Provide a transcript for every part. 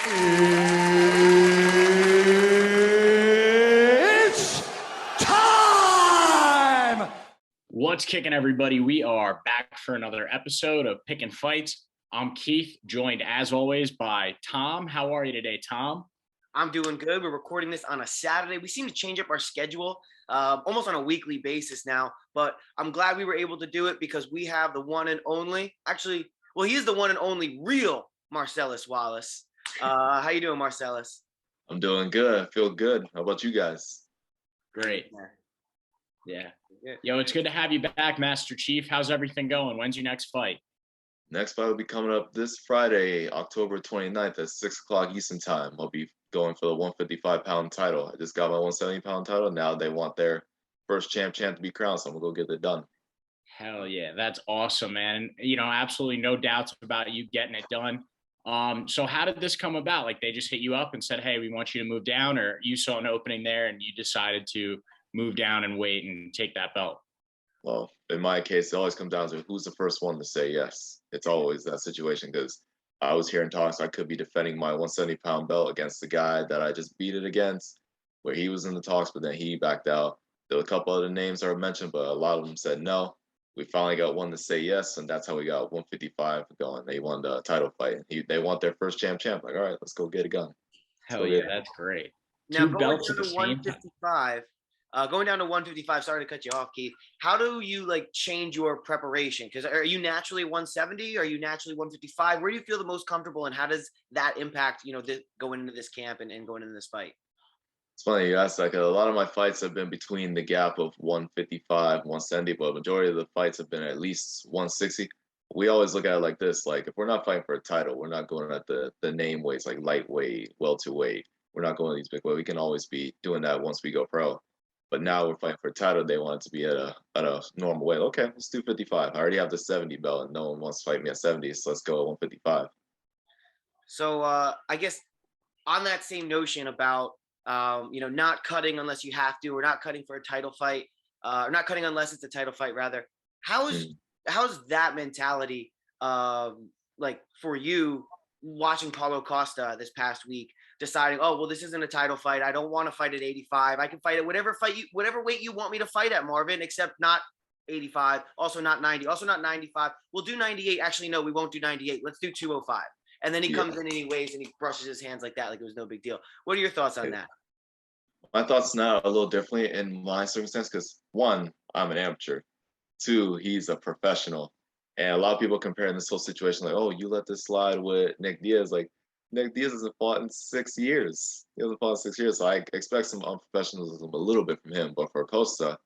It's time! What's kicking, everybody? We are back for another episode of Pickin Fights. I'm Keith, joined as always by Tom. How are you today, Tom? I'm doing good. We're recording this on a Saturday. We seem to change up our schedule almost on a weekly basis now, but I'm glad we were able to do it because we have the one and only, actually, well, he is the one and only real Marcellus Wallace. How you doing, Marcellus? I'm doing good. I feel good. How about you guys? Great. Yeah. Yo, it's good to have you back, Master Chief. How's everything going? When's your next fight? Next fight will be coming up this Friday, October 29th at 6 o'clock Eastern Time. I'll be going for the 155-pound title. I just got my 170-pound title. Now they want their first champ to be crowned, so I'm going to go get it done. Hell yeah. That's awesome, man. You know, absolutely no doubts about you getting it done. So how did this come about? Like, they just hit you up and said, hey, we want you to move down, or you saw an opening there and you decided to move down and wait and take that belt? Well, in my case, it always comes down to who's the first one to say yes. It's always that situation because I was hearing talks I could be defending my 170-pound belt against the guy that I just beat it against, where he was in the talks, but then he backed out. There were a couple other names that were mentioned, but a lot of them said no. We finally got one to say yes, and that's how we got 155 going. They won the title fight. They want their first champ. Like, all right, let's go get it going. Hell yeah, that's great. Now, going down to 155, going down to 155, sorry to cut you off, Keith. How do you, like, change your preparation? Because are you naturally 170? Are you naturally 155? Where do you feel the most comfortable, and how does that impact, you know, going into this camp and going into this fight? It's funny you asked that. A lot of my fights have been between the gap of 155, 170, but the majority of the fights have been at least 160. We always look at it like this: like, if we're not fighting for a title, we're not going at the name weights like lightweight, welterweight. We're not going to these big weights. We can always be doing that once we go pro. But now we're fighting for a title. They want it to be at a normal weight. Okay, let's do 55. I already have the 70 belt, and no one wants to fight me at 70, so let's go at 155. So I guess on that same notion about you know, not cutting unless you have to, or not cutting for a title fight, or not cutting unless it's a title fight, rather. How's that mentality like for you watching Paulo Costa this past week, deciding, oh, well, this isn't a title fight. I don't want to fight at 85. I can fight at whatever weight you want me to fight at, Marvin, except not 85, also not 90, also not 95. We'll do 98. Actually, no, we won't do 98. Let's do 205. And then he comes in and he waves and he brushes his hands like that, like it was no big deal. What are your thoughts on that? My thoughts now are a little differently in my circumstance because, one, I'm an amateur. Two, he's a professional. And a lot of people comparing this whole situation like, oh, you let this slide with Nick Diaz. Like, Nick Diaz hasn't fought in 6 years. He hasn't fought in 6 years. So I expect some unprofessionalism a little bit from him. But for Costa,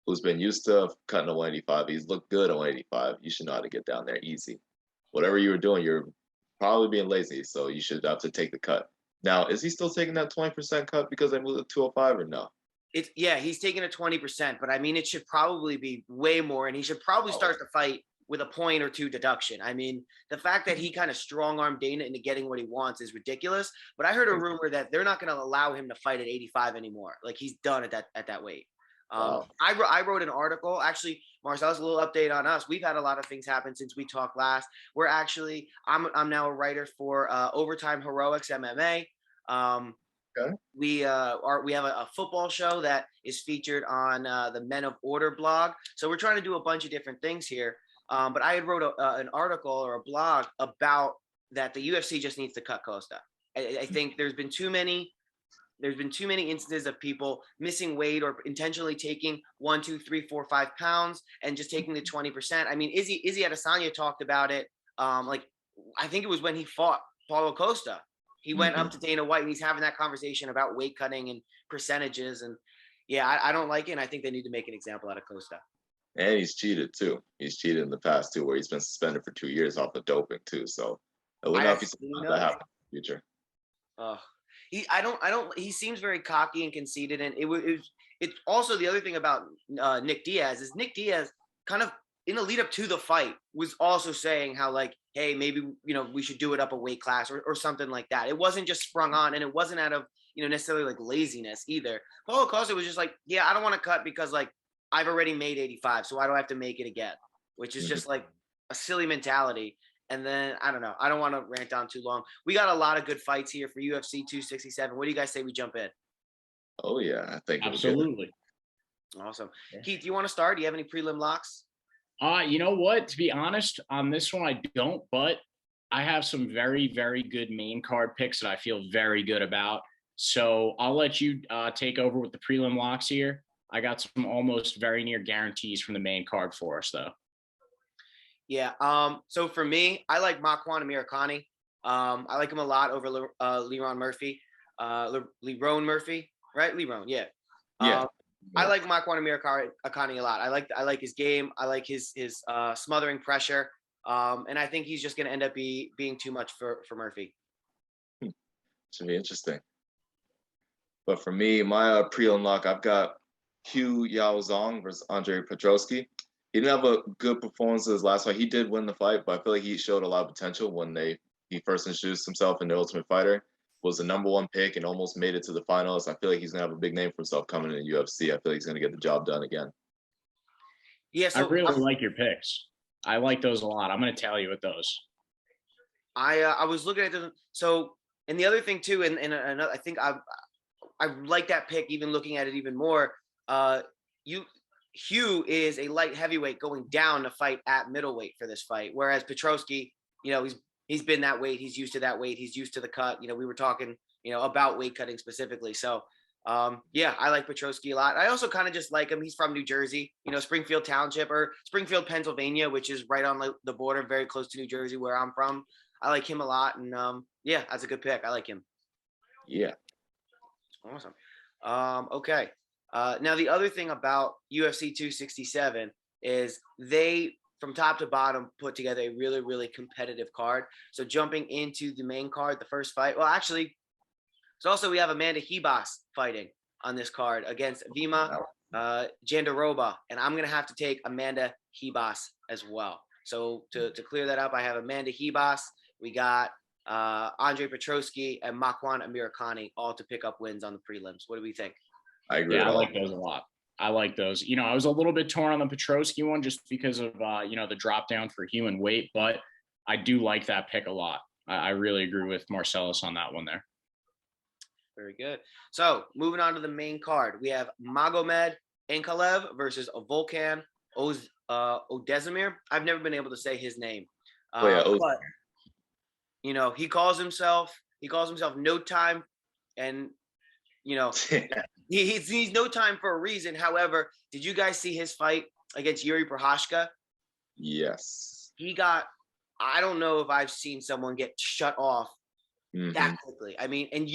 who's been used to cutting a 185, he's looked good on 185. You should know how to get down there easy. Whatever you were doing, you're probably being lazy. So you should have to take the cut. Now, is he still taking that 20% cut because they moved to 205 or no? Yeah, he's taking a 20%, but I mean, it should probably be way more, and he should probably start the fight with a point or two deduction. I mean, the fact that he kind of strong-armed Dana into getting what he wants is ridiculous, but I heard a rumor that they're not going to allow him to fight at 85 anymore. Like, he's done at that weight. Wow. I wrote an article. Actually, Marcellus, a little update on us. We've had a lot of things happen since we talked last. We're actually, I'm now a writer for Overtime Heroics MMA. Okay. We have a football show that is featured on the Men of Order blog. So we're trying to do a bunch of different things here. But I had wrote an article or a blog about that the UFC just needs to cut Costa. I think there's been too many instances of people missing weight or intentionally taking 1, 2, 3, 4, 5 pounds and just taking the 20%. I mean, Izzy Adesanya talked about it. Like, I think it was when he fought Paulo Costa. He went up to Dana White and he's having that conversation about weight cutting and percentages. And yeah, I don't like it. And I think they need to make an example out of Costa. And he's cheated too. He's cheated in the past too, where he's been suspended for 2 years off of doping too. So it would not be something that happen in the future. He seems very cocky and conceited. And it's also the other thing about Nick Diaz is Nick Diaz kind of in the lead up to the fight was also saying how, like, hey, maybe, you know, we should do it up a weight class or something like that. It wasn't just sprung on, and it wasn't out of, you know, necessarily like laziness either. Paulo Costa was just like, yeah, I don't want to cut because, like, I've already made 85, so why do I have to make it again? Which is just like a silly mentality. And then, I don't know. I don't want to rant on too long. We got a lot of good fights here for UFC 267. What do you guys say we jump in? Oh yeah, I think Absolutely. Awesome. Yeah. Keith, do you want to start? Do you have any prelim locks? You know what? To be honest, on this one, I don't, but I have some very, very good main card picks that I feel very good about. So I'll let you take over with the prelim locks here. I got some almost very near guarantees from the main card for us, though. Yeah. So for me, I like Makwan Amirkhani. I like him a lot over Leron Murphy. Leron Murphy, right? Leron, yeah. Yeah. I like Makwan Amirkhani a lot. I like his game. I like his smothering pressure. And I think he's just going to end up being too much for Murphy. Should be interesting. But for me, my pre-owned lock, I've got Hugh Yao Zong versus Andre Petrosky. He didn't have a good performance in his last fight. He did win the fight, but I feel like he showed a lot of potential when he first introduced himself in The Ultimate Fighter. Was the #1 pick and almost made it to the finals. I feel like he's gonna have a big name for himself coming in the UFC. I feel like he's gonna get the job done again. Yeah, so I really like your picks. I like those a lot. I'm gonna tell you with those. I was looking at them. So, and the other thing too, and another, I think I like that pick. Even looking at it even more, Hugh is a light heavyweight going down to fight at middleweight for this fight, whereas Petrosky, he's been that weight. He's used to that weight. He's used to the cut. We were talking, about weight cutting specifically. So, yeah, I like Petrosky a lot. I also kind of just like him. He's from New Jersey, Springfield Township or Springfield, Pennsylvania, which is right on the border, very close to New Jersey, where I'm from. I like him a lot. And yeah, that's a good pick. I like him. Yeah. Awesome. Okay. Now, the other thing about UFC 267 is they, from top to bottom, put together a really, really competitive card. So jumping into the main card, the first fight, well, actually, so also we have Amanda Ribas fighting on this card against Vima Jandiroba, and I'm going to have to take Amanda Ribas as well. So to clear that up, I have Amanda Ribas. We got Andre Petrosky and Makwan Amirkhani all to pick up wins on the prelims. What do we think? I agree. Yeah, I like those a lot. I like those. I was a little bit torn on the Petrosky one just because of, the drop down for human weight, but I do like that pick a lot. I really agree with Marcellus on that one there. Very good. So moving on to the main card, we have Magomed Ankalaev versus Volkan Oezdemir. I've never been able to say his name. But, he calls himself No Time, and, he's no time for a reason. However, did you guys see his fight against Yuri Prochazka? Yes. I don't know if I've seen someone get shut off that quickly. I mean, and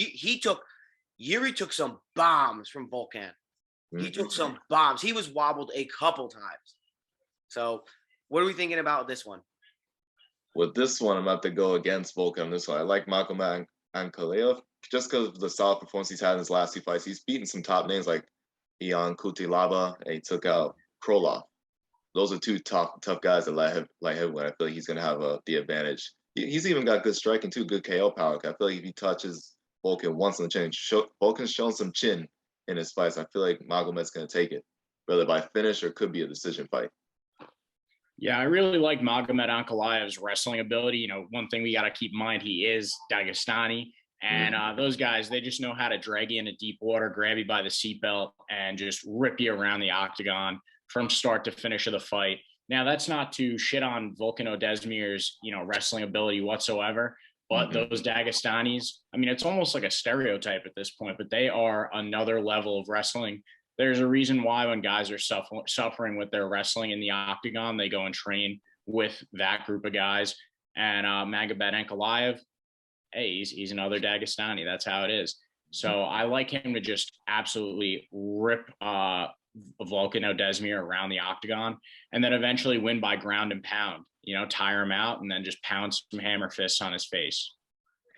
Yuri took some bombs from Volkan. He took some bombs. He was wobbled a couple times. So what are we thinking about this one? With this one, I'm about to go against Volkan. This one, I like Magomed Ankalaev just because of the solid performance he's had in his last 2 fights. He's beaten some top names like Ion Kutilaba, and he took out Krolov. Those are 2 tough guys that light heavyweight. I feel like he's going to have the advantage. He's even got good striking too, good KO power. I feel like if he touches Volkan once on the chin, Volkan's shown some chin in his fights. I feel like Magomed's going to take it, whether by finish or could be a decision fight. Yeah, I really like Magomed Ankalaev's wrestling ability. One thing we got to keep in mind, he is Dagestani. And those guys, they just know how to drag you into deep water, grab you by the seatbelt, and just rip you around the octagon from start to finish of the fight. Now, that's not to shit on Volkan Oezdemir's, wrestling ability whatsoever. But those Dagestanis, I mean, it's almost like a stereotype at this point, but they are another level of wrestling. There's a reason why when guys are suffering with their wrestling in the octagon, they go and train with that group of guys. And Magomed Ankalaev, hey, he's another Dagestani. That's how it is. So I like him to just absolutely rip Volkan Oezdemir around the octagon and then eventually win by ground and pound, tire him out and then just pound some hammer fists on his face.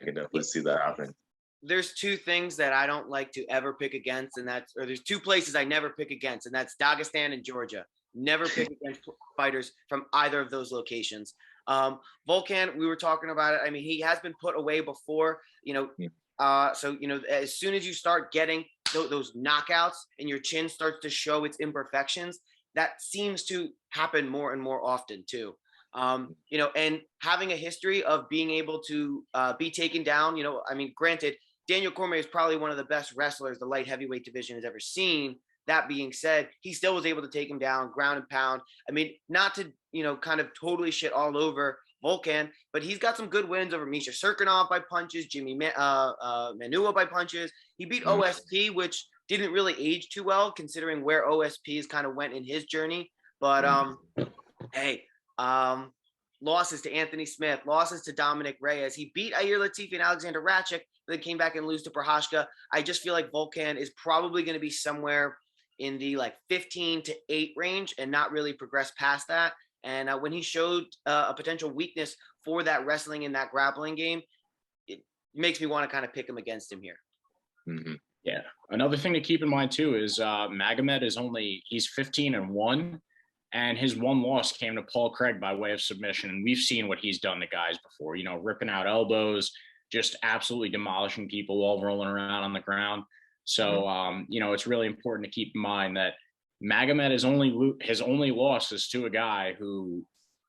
I can definitely see that happening. There's 2 things that I don't like to ever pick against, and there's 2 places I never pick against, and that's Dagestan and Georgia. Never pick against fighters from either of those locations. Volkan, we were talking about it. I mean, he has been put away before, so, as soon as you start getting those knockouts and your chin starts to show its imperfections, that seems to happen more and more often too. And having a history of being able to be taken down, granted, Daniel Cormier is probably one of the best wrestlers the light heavyweight division has ever seen. That being said, he still was able to take him down, ground and pound. I mean, not to, kind of totally shit all over Volkan, but he's got some good wins over Misha Serkinov by punches, Jimmy Manua by punches. He beat OSP, which didn't really age too well considering where OSP's kind of went in his journey. But losses to Anthony Smith, losses to Dominic Reyes. He beat Ayer Latifi and Alexander Ratchik, but then came back and lose to Prohashka. I just feel like Volkan is probably going to be somewhere in the 15-8 range and not really progress past that. And when he showed a potential weakness for that wrestling and that grappling game, it makes me want to kind of pick him against him here. Mm-hmm. Yeah. Another thing to keep in mind too is Magomed he's 15-1, and his one loss came to Paul Craig by way of submission. And we've seen what he's done to guys before, ripping out elbows, just absolutely demolishing people while rolling around on the ground. So, it's really important to keep in mind that Magomed his only loss is to a guy who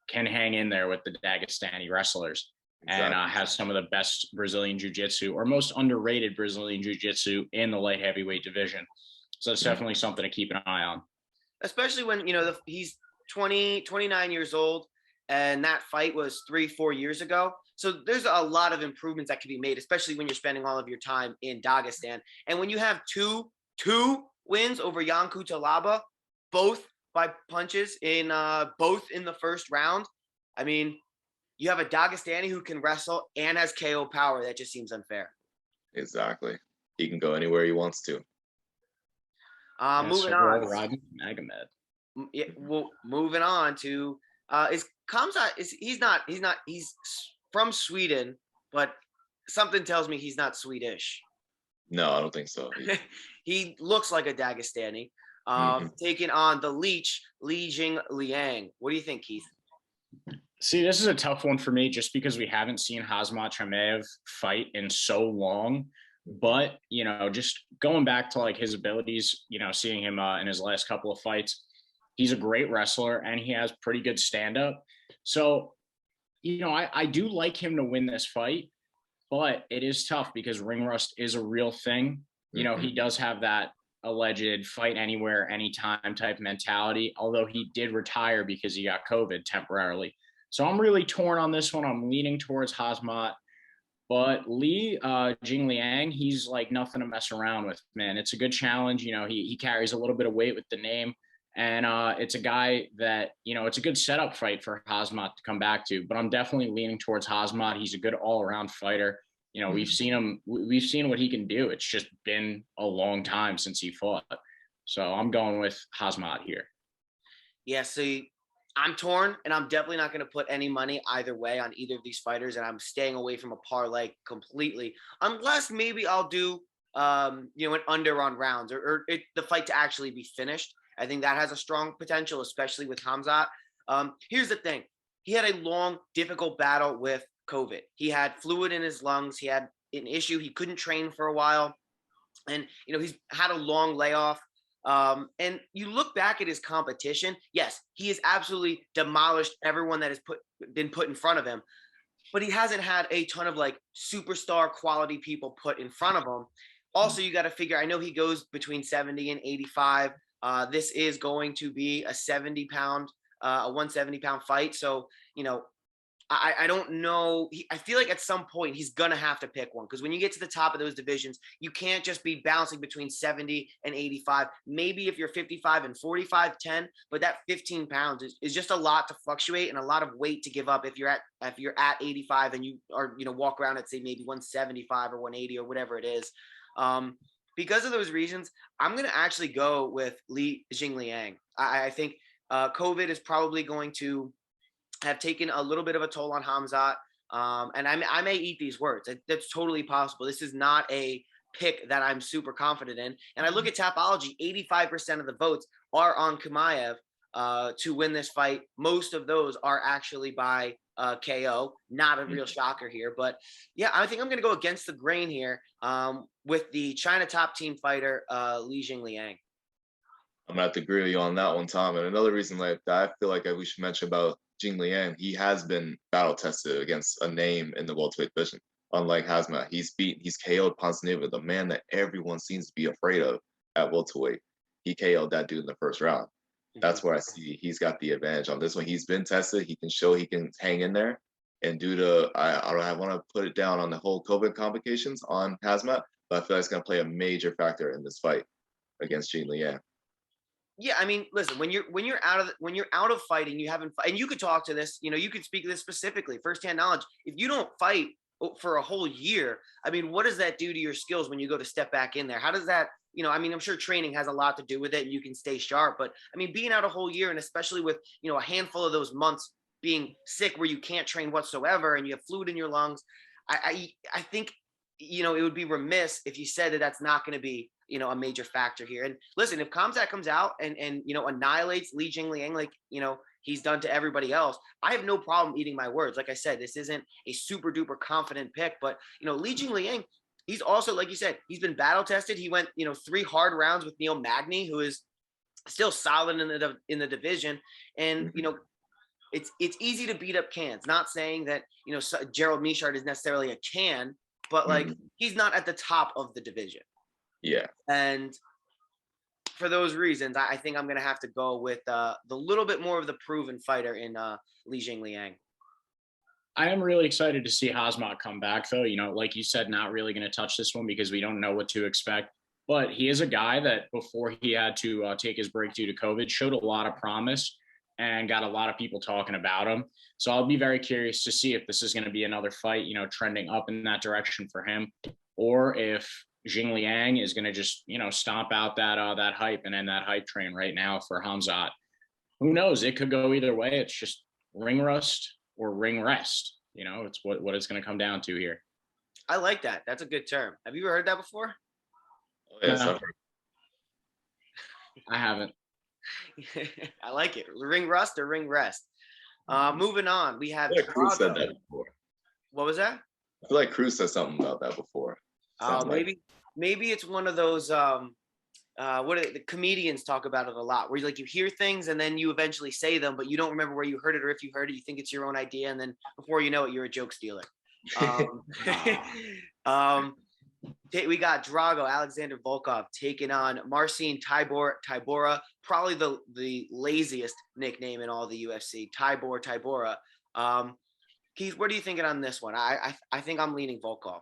can hang in there with the Dagestani wrestlers. Exactly. And has some of the best Brazilian jiu-jitsu or most underrated Brazilian jiu-jitsu in the light heavyweight division. So it's definitely something to keep an eye on. Especially when, he's 29 years old and that fight was 3-4 years ago. So there's a lot of improvements that can be made, especially when you're spending all of your time in Dagestan. And when you have two wins over Yanku Talaba, both by punches both in the first round, I mean, you have a Dagestani who can wrestle and has KO power. That just seems unfair. Exactly. He can go anywhere he wants to. Moving on. Riding Magomed. Yeah, well, moving on to is Khamzat. He's from Sweden, but something tells me he's not Swedish. No, I don't think so. He looks like a Dagestani. Taking on the leech, Jingliang. What do you think, Keith? See, this is a tough one for me just because we haven't seen Khamzat Chimaev fight in so long. But, just going back to his abilities, seeing him in his last couple of fights, he's a great wrestler and he has pretty good stand-up. So, I do like him to win this fight, but it is tough because ring rust is a real thing. He does have that alleged fight anywhere, anytime type mentality, although he did retire because he got COVID temporarily. So I'm really torn on this one. I'm leaning towards Khamzat, but Jingliang, he's nothing to mess around with, man. It's a good challenge. He carries a little bit of weight with the name, and it's a guy that, it's a good setup fight for Khamzat to come back to, but I'm definitely leaning towards Khamzat. He's a good all-around fighter. We've seen what he can do. It's just been a long time since he fought. So I'm going with Khamzat here. Yeah, so I'm torn, and I'm definitely not going to put any money either way on either of these fighters, and I'm staying away from a parlay completely, unless maybe I'll do, an under on rounds or the fight to actually be finished. I think that has a strong potential, especially with Khamzat. Here's the thing. He had a long, difficult battle with COVID. He had fluid in his lungs. He had an issue. He couldn't train for a while. And, he's had a long layoff. And you look back at his competition. Yes, he has absolutely demolished everyone that has been put in front of him. But he hasn't had a ton of superstar quality people put in front of him. Also, you got to figure, I know he goes between 70 and 85. This is going to be a 170-pound fight. So, I don't know. I feel like at some point he's going to have to pick one, because when you get to the top of those divisions, you can't just be bouncing between 70 and 85. Maybe if you're 55 and 45, 10, but that 15 pounds is just a lot to fluctuate and a lot of weight to give up if you're at 85 and you are, walk around at say maybe 175 or 180 or whatever it is. Because of those reasons, I'm going to actually go with Jingliang. I think COVID is probably going to have taken a little bit of a toll on Khamzat. And I may eat these words. That's totally possible. This is not a pick that I'm super confident in. And I look at Tapology, 85% of the votes are on Chimaev to win this fight. Most of those are actually by KO. Not a real shocker here. But yeah, I think I'm going to go against the grain here with the China top team fighter, Jingliang. I'm gonna have to agree with you on that one, Tom. And another reason like that I feel like we should mention about Jingliang, he has been battle tested against a name in the welterweight division. Unlike Khamzat, he's KO'd Ponzinibbio, the man that everyone seems to be afraid of at welterweight. He KO'd that dude in the first round. That's where I see he's got the advantage on this one. He's been tested. He can show he can hang in there. And due to I want to put it down on the whole COVID complications on Khamzat, but I feel like it's gonna play a major factor in this fight against Jingliang. Yeah, I mean, listen, when you're out of fighting, you haven't, and you could talk to this, you could speak to this specifically, firsthand knowledge. If you don't fight for a whole year, I mean, what does that do to your skills when you go to step back in there? How does that, I mean, I'm sure training has a lot to do with it and you can stay sharp, but I mean, being out a whole year, and especially with, a handful of those months being sick where you can't train whatsoever and you have fluid in your lungs, I think, it would be remiss if you said that that's not going to be, a major factor here. And listen, if Khamzat comes out and annihilates Li Jingliang like, he's done to everybody else, I have no problem eating my words. Like I said, this isn't a super duper confident pick, but, Li Jingliang, he's also, like you said, he's been battle tested. He went, 3 hard rounds with Neil Magny, who is still solid in the division. And, it's easy to beat up cans. Not saying that, Gerald Meachard is necessarily a can, but like he's not at the top of the division. Yeah. And for those reasons, I think I'm going to have to go with the little bit more of the proven fighter in Li Jingliang. I am really excited to see Khamzat come back, though. Like you said, not really going to touch this one because we don't know what to expect. But he is a guy that before he had to take his break due to COVID, showed a lot of promise and got a lot of people talking about him. So I'll be very curious to see if this is going to be another fight, trending up in that direction for him, or if Jingliang is going to just, stomp out that hype and end that hype train right now for Khamzat. Who knows? It could go either way. It's just ring rust or ring rest. It's what it's going to come down to here. I like that. That's a good term. Have you ever heard that before? Oh, yes, No. I haven't. I like it. Ring rust or ring rest. Moving on, we have. I feel like Cruz said that before. What was that? I feel like Cruz said something about that before. Maybe it's one of those the comedians talk about it a lot, where you hear things and then you eventually say them, but you don't remember where you heard it, or if you heard it, you think it's your own idea, and then before you know it, you're a joke stealer. We got Drago Alexander Volkov taking on Marcin Tybura, probably the laziest nickname in all the UFC. Tybura. Keith, what are you thinking on this one? I think I'm leaning Volkov.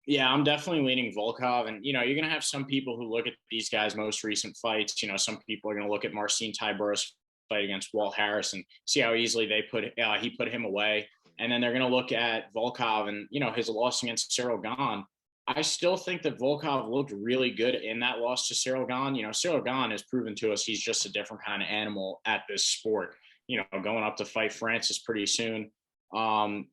Yeah, I'm definitely leaning Volkov. And, you're going to have some people who look at these guys' most recent fights. Some people are going to look at Marcin Tybura's fight against Walt Harris and see how easily he put him away. And then they're going to look at Volkov and, his loss against Cyril Gane. I still think that Volkov looked really good in that loss to Cyril Gane. Cyril Gane has proven to us he's just a different kind of animal at this sport, going up to fight Francis pretty soon. But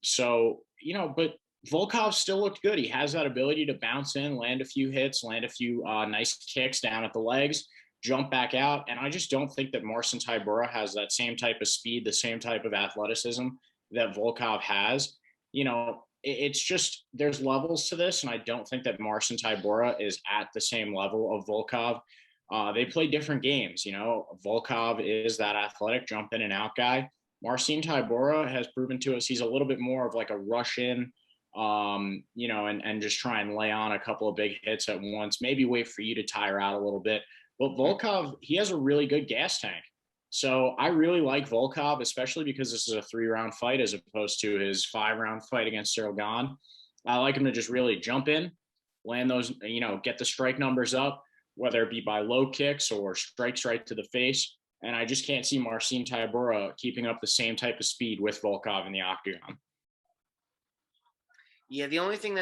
Volkov still looked good. He has that ability to bounce in, land a few hits, land a few nice kicks down at the legs, jump back out. And I just don't think that Marcin Tybura has that same type of speed, the same type of athleticism that Volkov has. It's just there's levels to this, and I don't think that Marcin Tybura is at the same level of Volkov. They play different games. Volkov is that athletic jump in and out guy. Marcin Tybura has proven to us he's a little bit more of like a rush in, and just try and lay on a couple of big hits at once, maybe wait for you to tire out a little bit. But Volkov, he has a really good gas tank. So I really like Volkov, especially because this is a 3-round fight as opposed to his 5-round fight against Cyril Gane. I like him to just really jump in, land those, get the strike numbers up, whether it be by low kicks or strikes right to the face. And I just can't see Marcin Tybura keeping up the same type of speed with Volkov in the octagon. Yeah, the only thing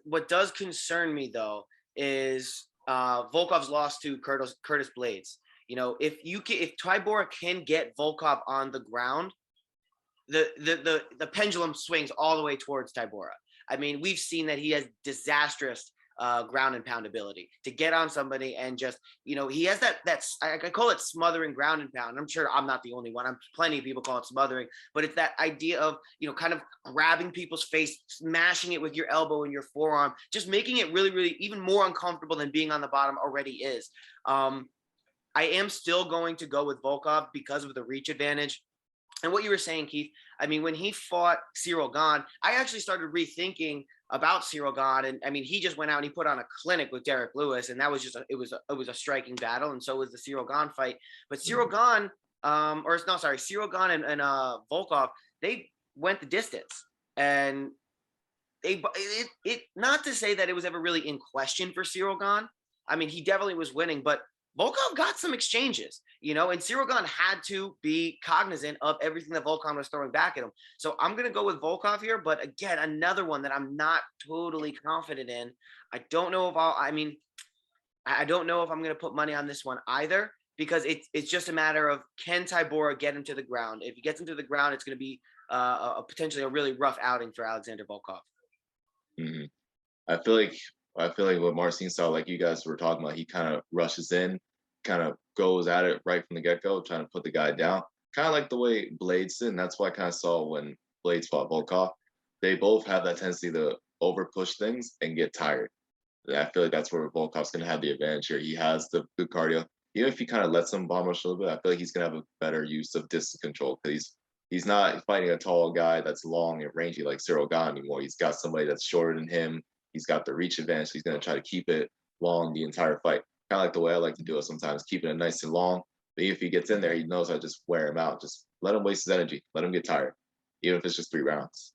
what does concern me, though, is Volkov's loss to Curtis Blades. If Tybura can get Volkov on the ground, the pendulum swings all the way towards Tybura. I mean, we've seen that he has disastrous ground and pound ability to get on somebody and just, he has that's I call it smothering ground and pound. I'm sure I'm not the only one. Plenty of people call it smothering, but it's that idea of, kind of grabbing people's face, smashing it with your elbow and your forearm, just making it really, really even more uncomfortable than being on the bottom already is. I am still going to go with Volkov because of the reach advantage. And what you were saying, Keith, I mean, when he fought Cyril Gane, I actually started rethinking about Cyril Gane. And I mean, he just went out and he put on a clinic with Derek Lewis, and that was just it was a striking battle, and so was the Cyril Gane fight. But Cyril Gane, Cyril Gane and Volkov, they went the distance, and it not to say that it was ever really in question for Cyril Gane. I mean, he definitely was winning, but Volkov got some exchanges, and Cyril Gane had to be cognizant of everything that Volkan was throwing back at him. So I'm going to go with Volkov here, but again, another one that I'm not totally confident in. I don't know if I don't know if I'm going to put money on this one either, because it's just a matter of, can Tybura get him to the ground? If he gets him to the ground, it's going to be potentially a really rough outing for Alexander Volkov. Mm-hmm. I feel like what Marcin saw, like you guys were talking about, he kind of rushes in, kind of goes at it right from the get-go, trying to put the guy down. Kind of like the way Blades did, and that's what I kind of saw when Blades fought Volkov. They both have that tendency to over-push things and get tired. And I feel like that's where Volkov's going to have the advantage here. He has the good cardio. Even if he kind of lets him bomb rush a little bit, I feel like he's going to have a better use of distance control, because he's not fighting a tall guy that's long and rangy like Cyril Gane anymore. He's got somebody that's shorter than him. He's got the reach advantage. He's going to try to keep it long the entire fight. Kind of like the way I like to do it sometimes, keeping it nice and long. But if he gets in there, he knows how to just wear him out. Just let him waste his energy. Let him get tired, even if it's just 3 rounds.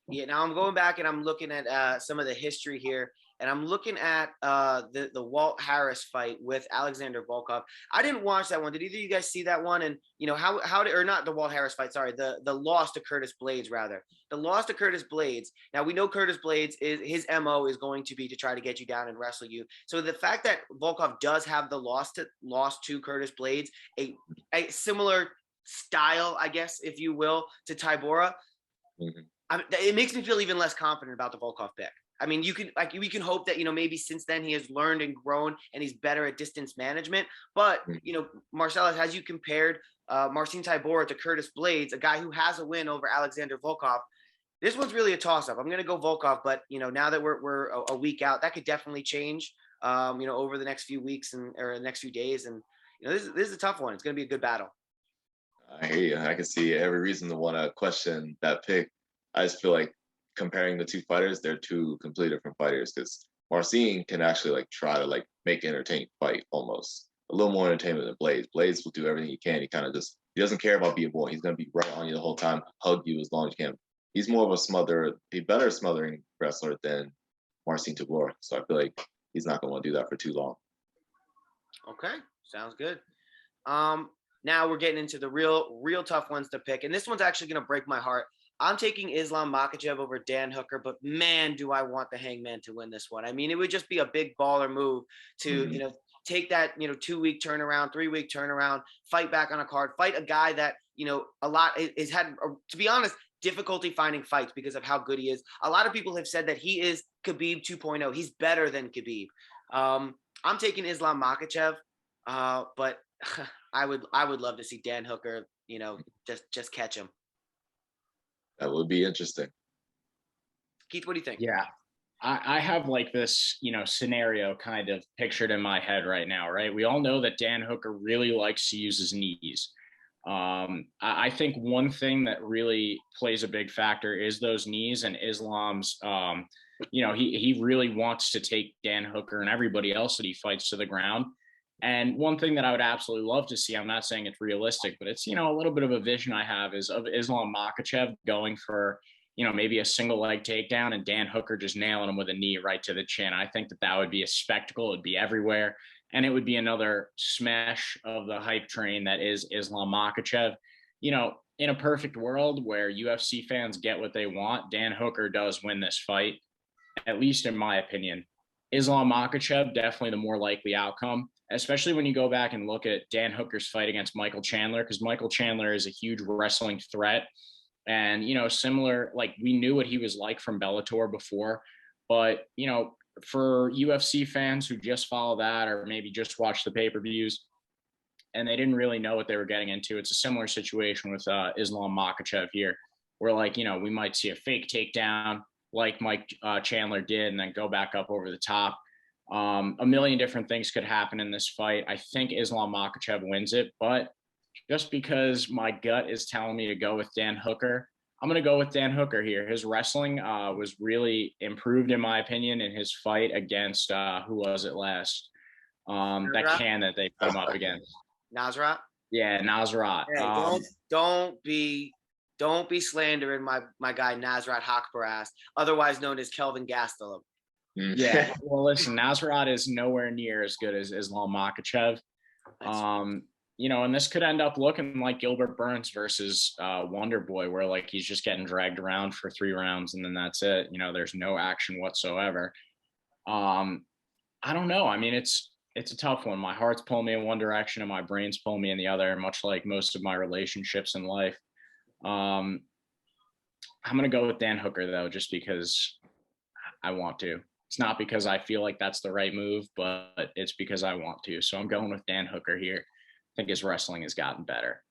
Yeah, now I'm going back and I'm looking at some of the history here, and I'm looking at the Walt Harris fight with Alexander Volkov. I didn't watch that one. Did either of you guys see that one? And how did, or not the Walt Harris fight? Sorry, the loss to Curtis Blades rather. The loss to Curtis Blades. Now we know Curtis Blades is his MO is going to be to try to get you down and wrestle you. So the fact that Volkov does have the loss to Curtis Blades, a similar style, I guess, if you will, to Tybura. Mm-hmm. It makes me feel even less confident about the Volkov pick. I mean, we can hope that, maybe since then he has learned and grown and he's better at distance management. But, Marcellus, as you compared Marcin Tybura to Curtis Blades, a guy who has a win over Alexander Volkov, this one's really a toss-up. I'm going to go Volkov, but, now that we're a week out, that could definitely change, over the next few weeks or the next few days. And, this is a tough one. It's going to be a good battle. I hear you. I can see every reason to want to question that pick. I just feel like comparing the two fighters, they're two completely different fighters, because Marcin can actually try to make an entertaining fight, almost a little more entertainment than Blades. Blades will do everything he can. He doesn't care about being boring. He's going to be right on you the whole time, hug you as long as you can. He's more of a better smothering wrestler than Marcin Tybura. So I feel like he's not going to want to do that for too long. Okay, sounds good. Now we're getting into the real tough ones to pick, and this one's actually going to break my heart. I'm taking Islam Makhachev over Dan Hooker, but man, do I want the Hangman to win this one. I mean, it would just be a big baller move to, take that, 2-week turnaround, 3-week turnaround, fight back on a card, fight a guy that, a lot is had, to be honest, difficulty finding fights because of how good he is. A lot of people have said that he is Khabib 2.0. He's better than Khabib. I'm taking Islam Makhachev, but I would love to see Dan Hooker, just catch him. That would be interesting. Keith, what do you think? Yeah, I have this, scenario kind of pictured in my head right now, right? We all know that Dan Hooker really likes to use his knees. I think one thing that really plays a big factor is those knees, and Islam's, he really wants to take Dan Hooker and everybody else that he fights to the ground. And one thing that I would absolutely love to see, I'm not saying it's realistic, but it's, a little bit of a vision I have, is of Islam Makhachev going for, maybe a single leg takedown and Dan Hooker just nailing him with a knee right to the chin. I think that would be a spectacle. It'd be everywhere. And it would be another smash of the hype train that is Islam Makhachev. In a perfect world where UFC fans get what they want, Dan Hooker does win this fight, at least in my opinion. Islam Makhachev, definitely the more likely outcome, especially when you go back and look at Dan Hooker's fight against Michael Chandler, because Michael Chandler is a huge wrestling threat. And, similar, we knew what he was like from Bellator before, but, for UFC fans who just follow that or maybe just watch the pay-per-views and they didn't really know what they were getting into, it's a similar situation with Islam Makhachev here, where we might see a fake takedown like Mike Chandler did and then go back up over the top. A million different things could happen in this fight. I think Islam Makhachev wins it, but just because my gut is telling me to go with Dan Hooker, I'm going to go with Dan Hooker here. His wrestling was really improved, in my opinion, in his fight against, who was it last? That can that they put him up against. Nasrat? Yeah, Nasrat. Hey, don't be slandering my guy Nasrat Hakparast, otherwise known as Kelvin Gastelum. Yeah, well, listen, Nasrat is nowhere near as good as Islam Makhachev. You know, and this could end up looking like Gilbert Burns versus Wonder Boy, where like he's just getting dragged around for 3 rounds and then that's it. You know, there's no action whatsoever. I don't know. I mean, it's a tough one. My heart's pulling me in one direction and my brain's pulling me in the other, much like most of my relationships in life. I'm going to go with Dan Hooker, though, just because I want to. It's not because I feel like that's the right move, but it's because I want to. So I'm going with Dan Hooker here. I think his wrestling has gotten better.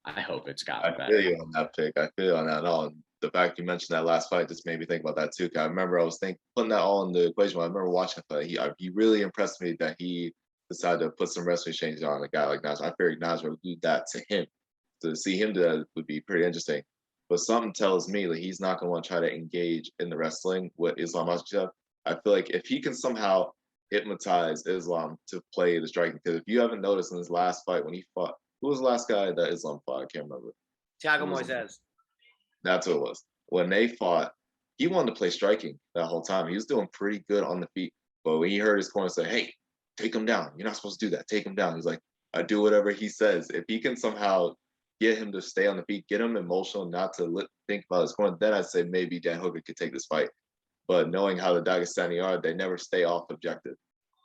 I hope it's gotten better. I feel you on that pick. I feel you on that all. The fact you mentioned that last fight just made me think about that too. I remember I was putting that all in the equation. I remember watching the fight. He really impressed me that he decided to put some wrestling changes on a guy like Nasr. I figured Nasr would do that to him. To see him do that would be pretty interesting. But something tells me that he's not going to want to try to engage in the wrestling with Islam Makhachev. I feel like if he can somehow hypnotize Islam to play the striking, because if you haven't noticed in his last fight when he fought, who was the last guy that Islam fought? I can't remember. Thiago Moises. That's what it was. When they fought, he wanted to play striking that whole time. He was doing pretty good on the feet. But when he heard his corner say, hey, take him down. You're not supposed to do that. Take him down. He's like, I do whatever he says. If he can somehow get him to stay on the feet, get him emotional, not to think about his corner, then I'd say maybe Dan Hooker could take this fight. But knowing how the Dagestani are, they never stay off objective.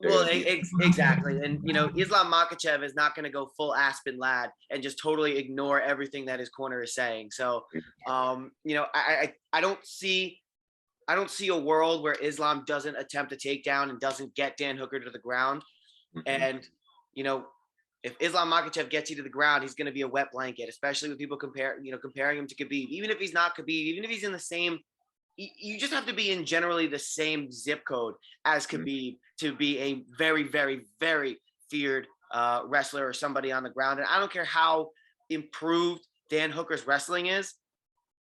Well, exactly. And, you know, Islam Makhachev is not going to go full Aspen lad and just totally ignore everything that his corner is saying. So, you know, I don't see a world where Islam doesn't attempt a takedown and doesn't get Dan Hooker to the ground. Mm-hmm. And, you know, if Islam Makhachev gets you to the ground, he's going to be a wet blanket, especially with people comparing him to Khabib. Even if he's not Khabib, even if he's in the same, you just have to be in generally the same zip code as Khabib to be a very, very, very feared wrestler or somebody on the ground. And I don't care how improved Dan Hooker's wrestling is.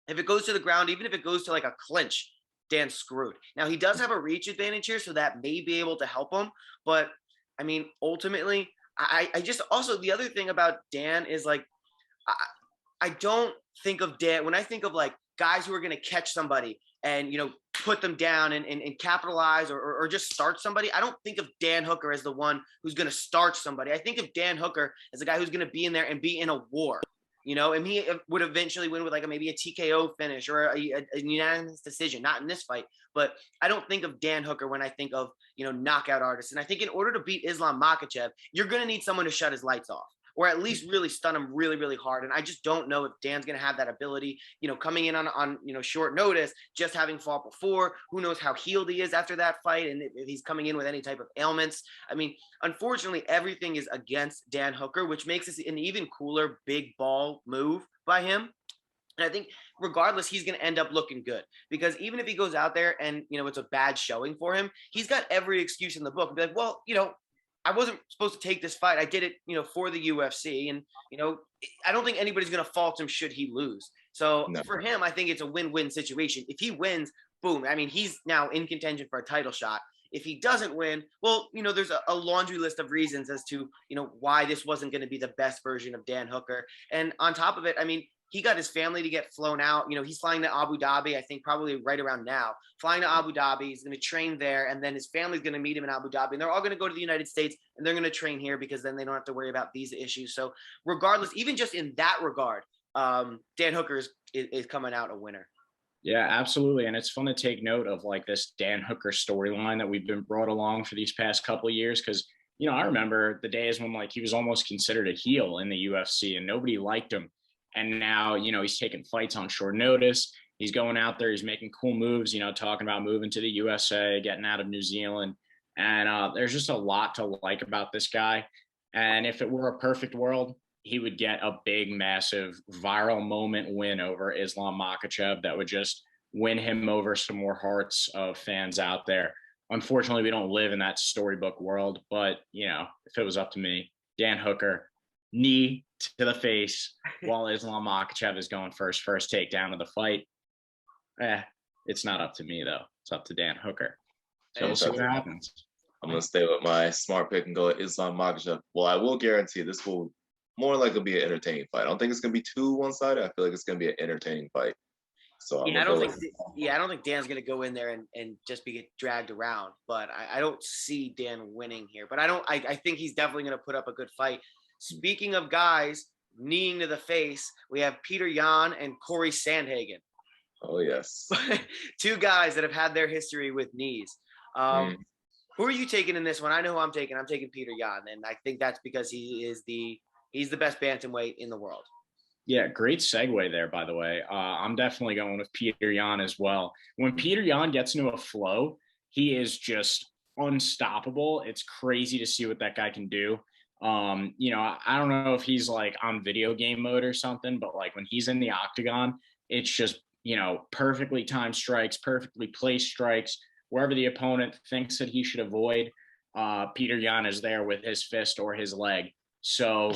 If it goes to the ground, even if it goes to like a clinch, Dan's screwed. Now, he does have a reach advantage here, so that may be able to help him. But, I mean, ultimately, I just also the other thing about Dan is like, I don't think of Dan, when I think of like guys who are going to catch somebody and, you know, put them down and capitalize or just start somebody. I don't think of Dan Hooker as the one who's going to start somebody. I think of Dan Hooker as the guy who's going to be in there and be in a war, you know, and he would eventually win with like maybe a TKO finish or a unanimous decision, not in this fight. But I don't think of Dan Hooker when I think of, you know, knockout artists. And I think in order to beat Islam Makhachev, you're going to need someone to shut his lights off, or at least really stun him really, really hard. And I just don't know if Dan's going to have that ability, you know, coming in on, you know, short notice, just having fought before. Who knows how healed he is after that fight and if he's coming in with any type of ailments. I mean, unfortunately, everything is against Dan Hooker, which makes this an even cooler big ball move by him. And I think regardless, he's going to end up looking good, because even if he goes out there and, you know, it's a bad showing for him, he's got every excuse in the book to be like, well, you know, I wasn't supposed to take this fight. I did it, you know, for the UFC. And, you know, I don't think anybody's going to fault him should he lose. So for him, I think it's a win-win situation. If he wins, boom. I mean, he's now in contention for a title shot. If he doesn't win, well, you know, there's a laundry list of reasons as to, you know, why this wasn't going to be the best version of Dan Hooker. And on top of it, I mean, he got his family to get flown out. You know, he's flying to Abu Dhabi, I think probably right around now. Flying to Abu Dhabi, he's going to train there, and then his family's going to meet him in Abu Dhabi. And they're all going to go to the United States, and they're going to train here because then they don't have to worry about visa issues. So regardless, even just in that regard, Dan Hooker is coming out a winner. Yeah, absolutely. And it's fun to take note of like this Dan Hooker storyline that we've been brought along for these past couple of years. Because, you know, I remember the days when like he was almost considered a heel in the UFC and nobody liked him. And now, you know, he's taking fights on short notice. He's going out there. He's making cool moves, you know, talking about moving to the USA, getting out of New Zealand. And there's just a lot to like about this guy. And if it were a perfect world, he would get a big, massive viral moment win over Islam Makhachev that would just win him over some more hearts of fans out there. unfortunately, we don't live in that storybook world. But, you know, if it was up to me, Dan Hooker, knee to the face while Islam Makhachev is going first takedown of the fight. It's not up to me, though. It's up to Dan Hooker. So we'll see what happens. I'm going to stay with my smart pick and go with Islam Makhachev. Well, I will guarantee this will more likely be an entertaining fight. I don't think it's going to be too one-sided. I feel like it's going to be an entertaining fight. So I don't think Dan's going to go in there and just be dragged around. But I don't see Dan winning here. But I think he's definitely going to put up a good fight. Speaking of guys kneeing to the face, we have Petr Yan and Corey Sandhagen. Oh, yes. 2 guys that have had their history with knees. Who are you taking in this one? I know who I'm taking. I'm taking Petr Yan, and I think that's because he's the best bantamweight in the world. Yeah, great segue there, by the way. I'm definitely going with Petr Yan as well. When Petr Yan gets into a flow, he is just unstoppable. It's crazy to see what that guy can do. You know, I don't know if he's like on video game mode or something, but like when he's in the octagon, it's just, you know, perfectly timed strikes, perfectly placed strikes, wherever the opponent thinks that he should avoid. Petr Yan is there with his fist or his leg. So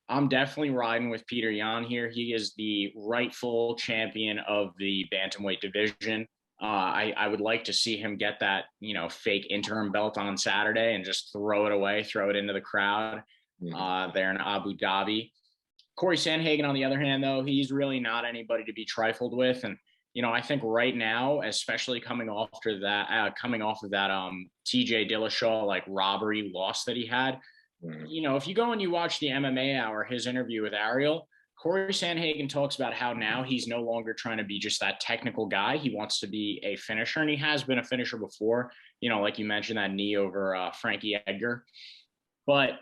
I'm definitely riding with Petr Yan here. He is the rightful champion of the bantamweight division. I would like to see him get that, you know, fake interim belt on Saturday and just throw it away, throw it into the crowd there in Abu Dhabi. Corey Sandhagen, on the other hand, though, he's really not anybody to be trifled with. And, you know, I think right now, especially coming off of that TJ Dillashaw, like robbery loss that he had, you know, if you go and you watch the MMA Hour, his interview with Ariel, Corey Sandhagen talks about how now he's no longer trying to be just that technical guy. He wants to be a finisher, and he has been a finisher before, you know, like you mentioned, that knee over Frankie Edgar. But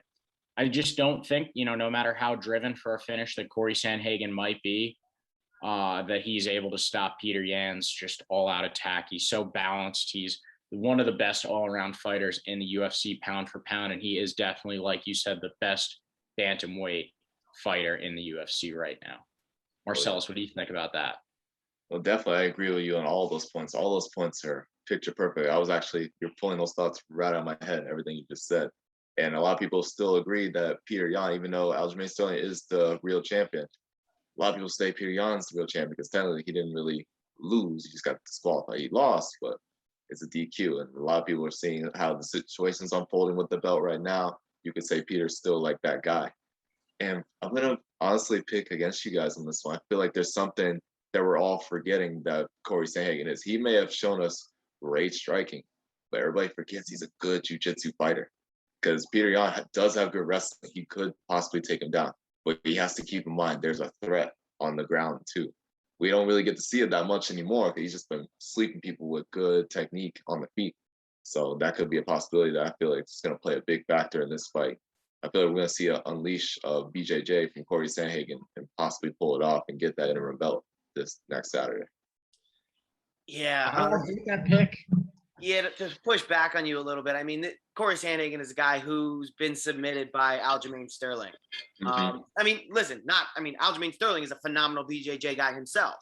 I just don't think, you know, no matter how driven for a finish that Corey Sandhagen might be, that he's able to stop Petr Yan's just all-out attack. He's so balanced. He's one of the best all-around fighters in the UFC pound for pound, and he is definitely, like you said, the best bantamweight fighter in the UFC right now. Marcellus, what do you think about that? Well, definitely, I agree with you on all those points. All those points are picture perfect. You're pulling those thoughts right out of my head, everything you just said. And a lot of people still agree that Petr Yan, even though Aljamain Sterling is the real champion, a lot of people say Petr Yan's the real champion because technically he didn't really lose. He just got disqualified. He lost, but it's a DQ. And a lot of people are seeing how the situation's unfolding with the belt right now. You could say Peter's still like that guy. And I'm going to honestly pick against you guys on this one. I feel like there's something that we're all forgetting that Corey Sandhagen is. He may have shown us great striking, but everybody forgets he's a good jiu-jitsu fighter. Because Petr Yan does have good wrestling. He could possibly take him down. But he has to keep in mind there's a threat on the ground too. We don't really get to see it that much anymore because he's just been sleeping people with good technique on the feet. So that could be a possibility that I feel like it's going to play a big factor in this fight. I feel like we're going to see an unleash of BJJ from Corey Sandhagen and possibly pull it off and get that interim belt this next Saturday. Yeah. I don't think that pick. Yeah, to push back on you a little bit. I mean, Corey Sandhagen is a guy who's been submitted by Aljamain Sterling. I mean, listen, Aljamain Sterling is a phenomenal BJJ guy himself,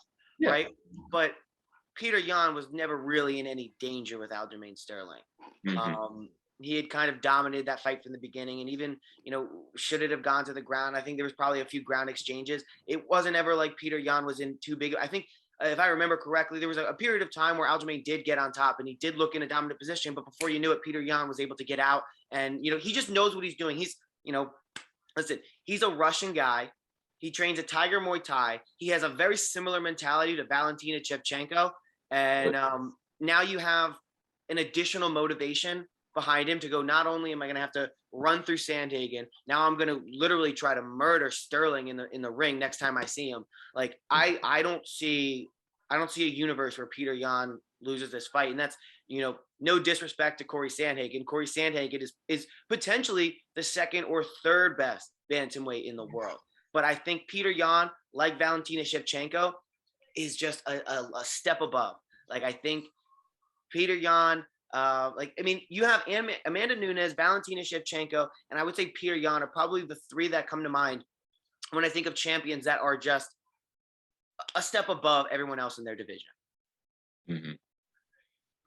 right? But Petr Yan was never really in any danger with Aljamain Sterling. He had kind of dominated that fight from the beginning, and even, you know, should it have gone to the ground? I think there was probably a few ground exchanges. It wasn't ever like Petr Yan was in too big. I think, if I remember correctly, there was a period of time where Aljamain did get on top and he did look in a dominant position, but before you knew it, Petr Yan was able to get out, and, you know, he just knows what he's doing. He's, you know, listen, he's a Russian guy. He trains at Tiger Muay Thai. He has a very similar mentality to Valentina Shevchenko, and now you have an additional motivation behind him to go, not only am I going to have to run through Sandhagen, now I'm going to literally try to murder Sterling in the ring next time I see him. Like, I don't see a universe where Petr Yan loses this fight. And that's, you know, no disrespect to Corey Sandhagen. Corey Sandhagen is potentially the second or third best bantamweight in the world. But I think Petr Yan, like Valentina Shevchenko, is just a step above. Like, I think Petr Yan, you have Amanda Nunes, Valentina Shevchenko, and I would say Petr Yan are probably the three that come to mind when I think of champions that are just a step above everyone else in their division.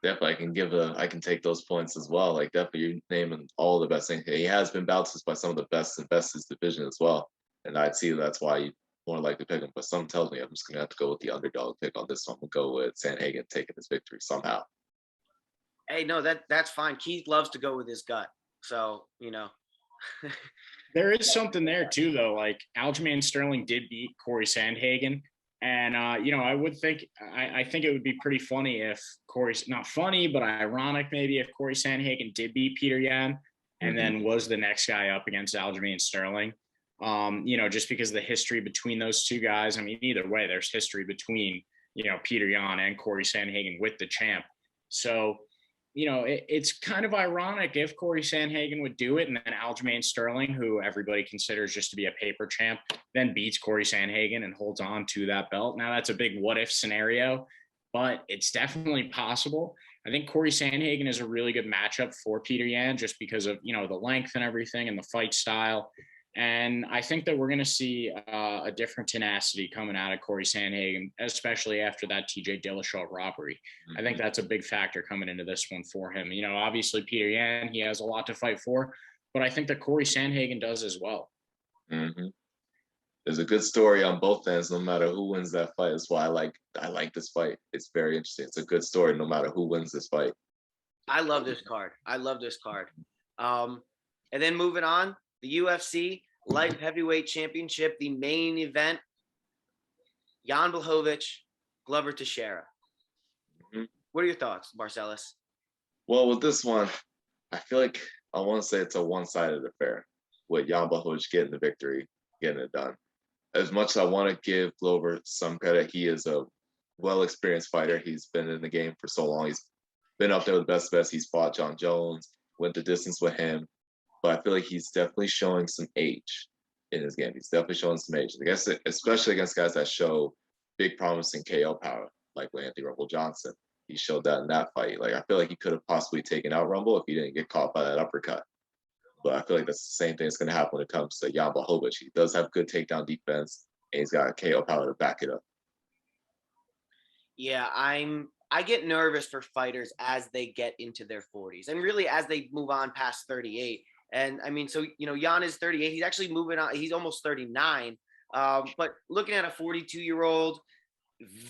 definitely I can take those points as well. Like definitely you're naming all the best things. He has been bounced by some of the best in his division as well. And I'd see that's why you more likely to pick him. But some tells me I'm just gonna have to go with the underdog pick on this one. We'll go with Sandhagen taking his victory somehow. Hey, no, that's fine. Keith loves to go with his gut. So, There is something there too, though. Like Aljamain Sterling did beat Corey Sandhagen. And I would think I think it would be pretty funny if Corey's not funny, but ironic maybe if Corey Sandhagen did beat Petr Yan and then was the next guy up against Aljamain Sterling. Just because of the history between those two guys. I mean, either way, there's history between Petr Yan and Corey Sandhagen with the champ. So it's kind of ironic if Corey Sandhagen would do it and then Aljamain Sterling, who everybody considers just to be a paper champ, then beats Corey Sandhagen and holds on to that belt. Now that's a big what if scenario, but it's definitely possible. I think Corey Sandhagen is a really good matchup for Petr Yan just because of, the length and everything and the fight style. And I think that we're going to see a different tenacity coming out of Corey Sandhagen, especially after that TJ Dillashaw robbery. I think that's a big factor coming into this one for him. Obviously Petr Yan, he has a lot to fight for, but I think that Corey Sandhagen does as well. There's a good story on both ends, no matter who wins that fight. That's why I like this fight. It's very interesting. It's a good story, no matter who wins this fight. I love this card. And then moving on, the UFC Light Heavyweight Championship, the main event, Jan Blachowicz, Glover Teixeira. What are your thoughts, Marcellus? Well, with this one, I feel like I want to say it's a one-sided affair with Jan Blachowicz getting the victory, getting it done. As much as I want to give Glover some credit, he is a well-experienced fighter. He's been in the game for so long. He's been up there with the best. He's fought John Jones, went the distance with him. But I feel like he's definitely showing some age in his game. He's definitely showing some age. I guess especially against guys that show big promise in KO power, like Anthony Rumble Johnson. He showed that in that fight. Like I feel like he could have possibly taken out Rumble if he didn't get caught by that uppercut. But I feel like that's the same thing that's going to happen when it comes to Jan Blachowicz. He does have good takedown defense, and he's got KO power to back it up. Yeah, I get nervous for fighters as they get into their 40s and really as they move on past 38. And I mean, so, Jan is 38. He's actually moving on. He's almost 39. But looking at a 42-year-old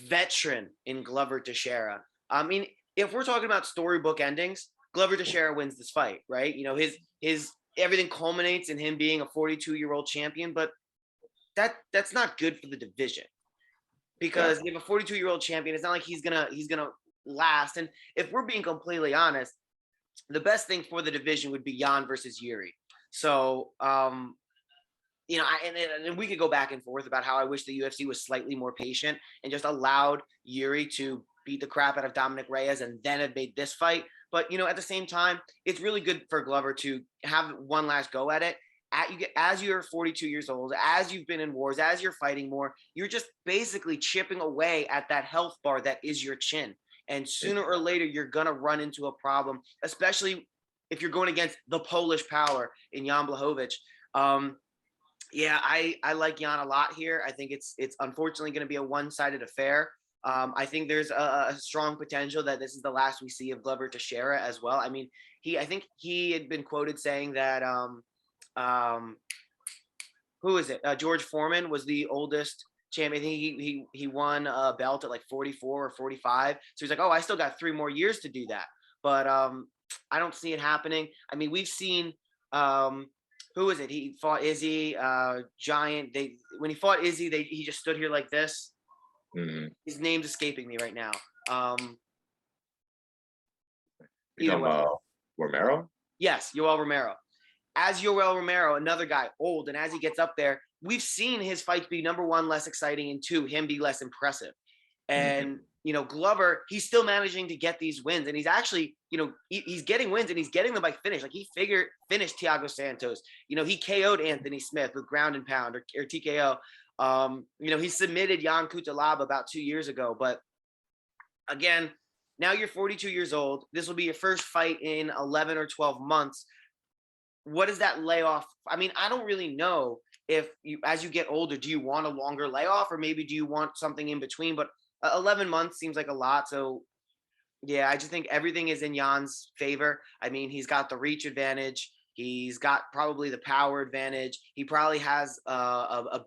veteran in Glover Teixeira, I mean, if we're talking about storybook endings, Glover Teixeira wins this fight, right? His everything culminates in him being a 42-year-old champion, but that's not good for the division because you have a 42-year-old champion. It's not like he's gonna last. And if we're being completely honest, the best thing for the division would be Jan versus Yuri. So, and we could go back and forth about how I wish the UFC was slightly more patient and just allowed Yuri to beat the crap out of Dominic Reyes and then have made this fight. But, at the same time, it's really good for Glover to have one last go at it. As you're 42 years old, as you've been in wars, as you're fighting more, you're just basically chipping away at that health bar that is your chin. And sooner or later, you're going to run into a problem, especially if you're going against the Polish power in Jan Blachowicz. I like Jan a lot here. I think it's unfortunately going to be a one-sided affair. I think there's a strong potential that this is the last we see of Glover Teixeira as well. I mean, I think he had been quoted saying that who is it? George Foreman was the oldest champion. I think he won a belt at like 44 or 45. So he's like, I still got 3 more years to do that. But I don't see it happening. I mean, we've seen who is it? He fought Izzy, Giant. When he fought Izzy, he just stood here like this. His name's escaping me right now. You talking about Romero? Yes, Yoel Romero. As Yoel Romero, another guy, old, and as he gets up there, we've seen his fights be, number one, less exciting, and 2, him be less impressive. And, Glover, he's still managing to get these wins. And he's actually, he's getting wins, and he's getting them by finish. Like, he finished Thiago Santos. He KO'd Anthony Smith with ground and pound or TKO. He submitted Jan Kutalaba about 2 years ago. But, again, now you're 42 years old. This will be your first fight in 11 or 12 months. What does that layoff? I mean, I don't really know if as you get older, do you want a longer layoff or maybe do you want something in between? But 11 months seems like a lot. So Yeah, I just think everything is in Jan's favor. I mean, he's got the reach advantage. He's got probably the power advantage. He probably has a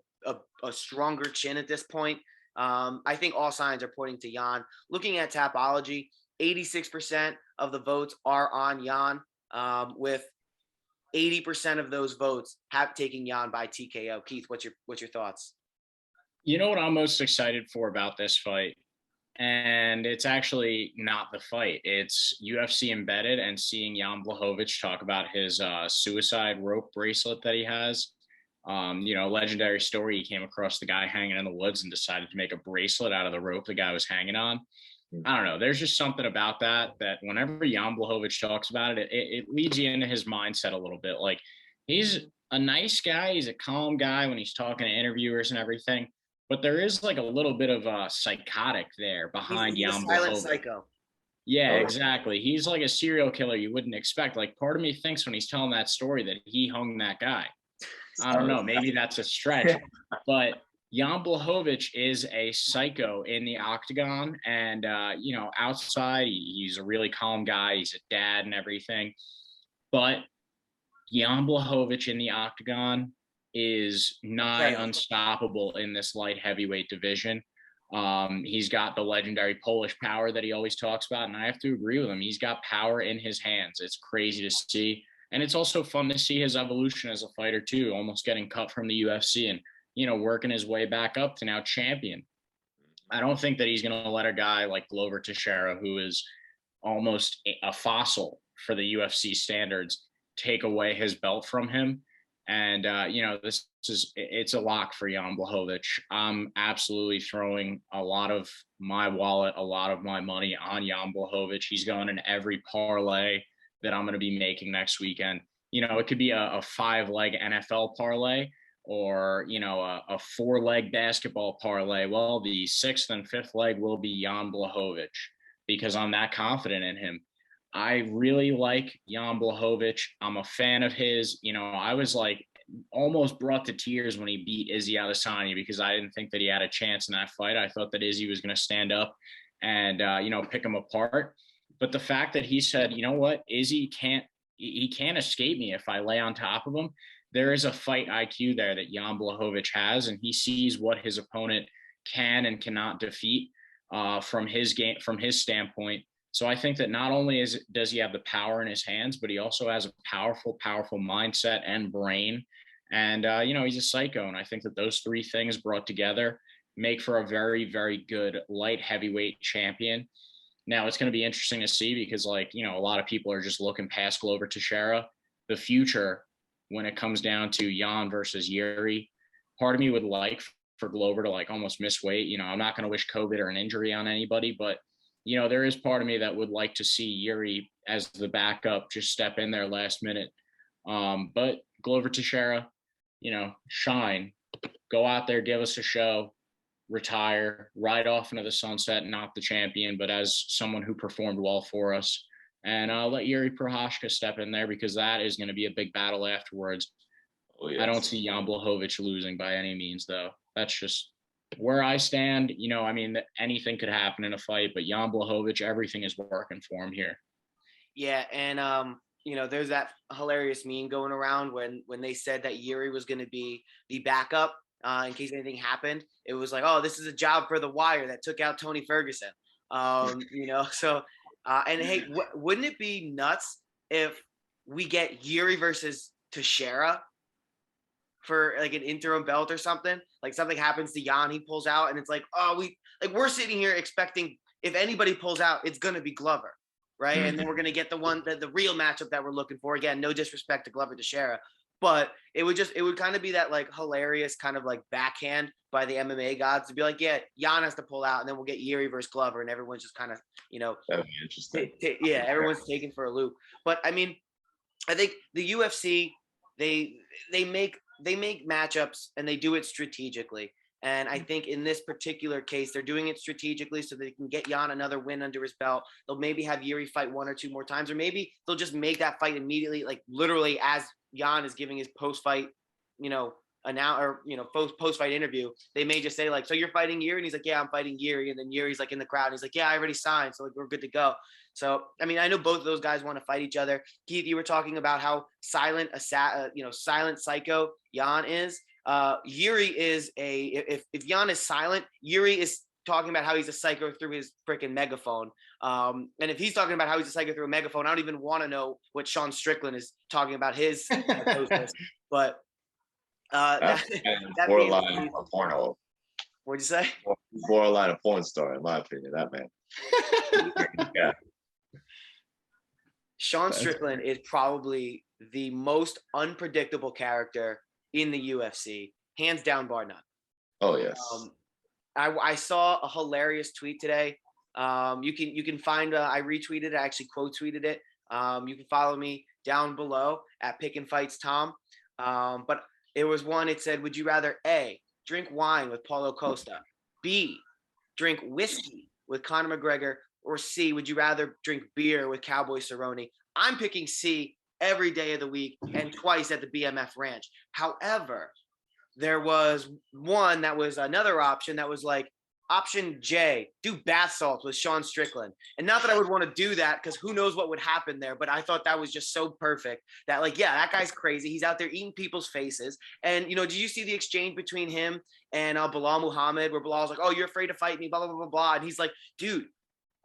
stronger chin at this point. I think all signs are pointing to Jan. Looking at Tapology, 86% of the votes are on Jan, with 80% of those votes have taken Jan by TKO. Keith, what's your thoughts? You know what I'm most excited for about this fight? And it's actually not the fight. It's UFC embedded and seeing Jan Blachowicz talk about his suicide rope bracelet that he has. Legendary story. He came across the guy hanging in the woods and decided to make a bracelet out of the rope the guy was hanging on. I don't know. There's just something about that whenever Jan Blachowicz talks about it, it leads you into his mindset a little bit. Like, he's a nice guy. He's a calm guy when he's talking to interviewers and everything. But there is like a little bit of a psychotic there behind He's Jan a silent Blachowicz. psycho. Yeah, exactly. He's like a serial killer you wouldn't expect. Like, part of me thinks when he's telling that story that he hung that guy. I don't know. Maybe that's a stretch. But Jan Blachowicz is a psycho in the octagon. And, outside, he's a really calm guy. He's a dad and everything. But Jan Blachowicz in the octagon is nigh unstoppable in this light heavyweight division. He's got the legendary Polish power that he always talks about, and I have to agree with him. He's got power in his hands. It's crazy to see, and it's also fun to see his evolution as a fighter too, almost getting cut from the UFC and working his way back up to now champion. I don't think that he's going to let a guy like Glover Teixeira, who is almost a fossil for the UFC standards, take away his belt from him. And, it's a lock for Jan Blachowicz. I'm absolutely throwing a lot of my wallet, a lot of my money on Jan Blachowicz. He's going in every parlay that I'm going to be making next weekend. It could be a 5-leg NFL parlay or, a 4-leg basketball parlay. Well, the 6th and 5th leg will be Jan Blachowicz because I'm that confident in him. I really like Jan Blachowicz. I'm a fan of his. I was like almost brought to tears when he beat Izzy Adesanya because I didn't think that he had a chance in that fight. I thought that Izzy was going to stand up and, pick him apart. But the fact that he said, you know what, Izzy can't escape me if I lay on top of him. There is a fight IQ there that Jan Blachowicz has, and he sees what his opponent can and cannot defeat from his standpoint. So I think that not only does he have the power in his hands, but he also has a powerful mindset and brain. And, he's a psycho. And I think that those three things brought together make for a very, very good light heavyweight champion. Now, it's going to be interesting to see because, a lot of people are just looking past Glover Teixeira. The future, when it comes down to Jan versus Yuri, part of me would like for Glover to, almost miss weight. I'm not going to wish COVID or an injury on anybody, but there is part of me that would like to see Yuri as the backup just step in there last minute. But Glover Teixeira, shine, go out there, give us a show, retire, ride off into the sunset, not the champion, but as someone who performed well for us. And let Yuri Prochazka step in there because that is going to be a big battle afterwards. Oh, yes. I don't see Jan Blachowicz losing by any means, though. That's just where I stand. Anything could happen in a fight, but Jan Blachowicz, everything is working for him here. Yeah, and there's that hilarious meme going around when they said that Yuri was going to be the backup in case anything happened. It was like, oh, this is a job for the Wire that took out Tony Ferguson. So and hey, wouldn't it be nuts if we get Yuri versus Teixeira for an interim belt or something? Like something happens to Jan, he pulls out, and it's like, oh, we're sitting here expecting if anybody pulls out, it's gonna be Glover, right? And then we're gonna get the real matchup that we're looking for. Again, no disrespect to Glover Teixeira, but it would kind of be that hilarious kind of backhand by the MMA gods to be like, yeah, Jan has to pull out, and then we'll get Yuri versus Glover, and everyone's just kind of that'd be interesting. Everyone's taken for a loop. But I think the UFC they make matchups and they do it strategically. And I think in this particular case, they're doing it strategically so they can get Jan another win under his belt. They'll maybe have Yuri fight one or two more times, or maybe they'll just make that fight immediately, literally as Jan is giving his post-fight, post-fight interview, they may just say like, so you're fighting Yuri? And he's like, yeah, I'm fighting Yuri. And then Yuri's like in the crowd. And he's like, yeah, I already signed. So like, we're good to go. So, I mean, I know both of those guys want to fight each other. Keith, you were talking about how silent psycho Jan is. Yuri is if Jan is silent, Yuri is talking about how he's a psycho through his freaking megaphone. And if he's talking about how he's a psycho through a megaphone, I don't even want to know what Sean Strickland is talking about his but that's borderline a porno. What'd you say? Borderline a porn star, in my opinion. That man. Yeah. Sean Strickland is probably the most unpredictable character in the UFC, hands down, bar none. Oh yes. I saw a hilarious tweet today. You can find I retweeted it, I actually quote tweeted it. You can follow me down below at Pickin Fights Tom. But it was one. It said, would you rather A, drink wine with Paulo Costa, B, drink whiskey with Conor McGregor, or C, would you rather drink beer with Cowboy Cerrone? I'm picking C every day of the week and twice at the BMF Ranch. However, there was one that was another option that was like option J, do bath salts with Sean Strickland. And not that I would want to do that because who knows what would happen there, but I thought that was just so perfect that like, yeah, that guy's crazy. He's out there eating people's faces. And, did you see the exchange between him and Bilal Muhammad where Bilal's like, oh, you're afraid to fight me, blah, blah, blah, blah, blah. And he's like, dude,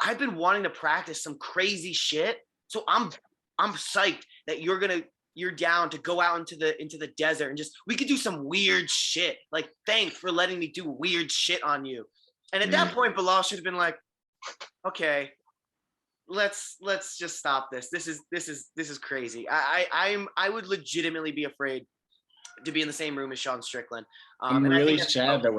I've been wanting to practice some crazy shit. So I'm psyched that you're down to go out into the desert and just, we could do some weird shit. Like, thanks for letting me do weird shit on you. And at that point, Bilal should have been like, okay, let's just stop this. This is crazy. I would legitimately be afraid to be in the same room as Sean Strickland. I'm really sad that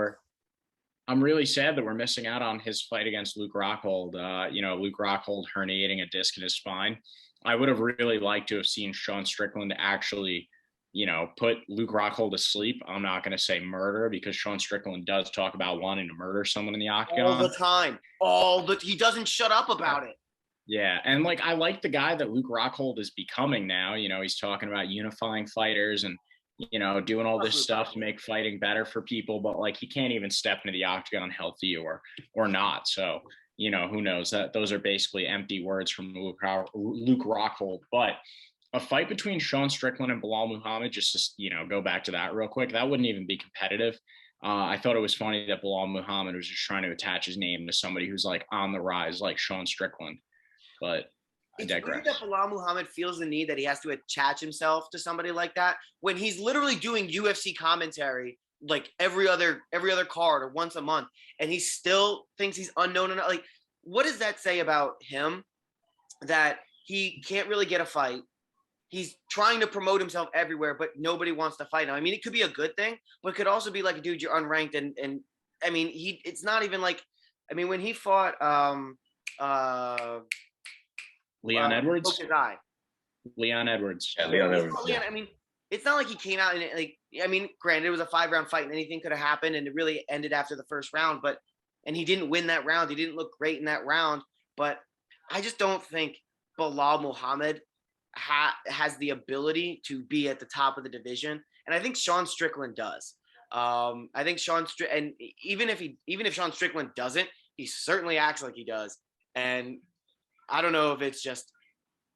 we're missing out on his fight against Luke Rockhold. Luke Rockhold herniating a disc in his spine. I would have really liked to have seen Sean Strickland actually, put Luke Rockhold to sleep. I'm not going to say murder because Sean Strickland does talk about wanting to murder someone in the octagon all the time. He doesn't shut up about it. Yeah, and like I like the guy that Luke Rockhold is becoming now. He's talking about unifying fighters and doing all this stuff to make fighting better for people, but like he can't even step into the octagon healthy or not. So, who knows? That those are basically empty words from Luke Rockhold. But a fight between Sean Strickland and Bilal Muhammad, just to, go back to that real quick, that wouldn't even be competitive. I thought it was funny that Bilal Muhammad was just trying to attach his name to somebody who's like on the rise, like Sean Strickland. But I digress. It's weird that Bilal Muhammad feels the need that he has to attach himself to somebody like that when he's literally doing UFC commentary like every other card or once a month, and he still thinks he's unknown enough. Like, what does that say about him? That he can't really get a fight. He's trying to promote himself everywhere, but nobody wants to fight him. I mean, it could be a good thing, but it could also be like, dude, you're unranked, and I mean, it's not even like, I mean, when he fought Leon Edwards. Leon Edwards. Yeah, Leon Edwards. I mean, it's not like he came out and like, I mean, granted, it was a 5-round fight and anything could have happened, and it really ended after the first round. And he didn't win that round. He didn't look great in that round. But I just don't think Bilal Muhammad has the ability to be at the top of the division, and I think Sean Strickland does. I think and even if Sean Strickland doesn't, he certainly acts like he does. And I don't know if it's just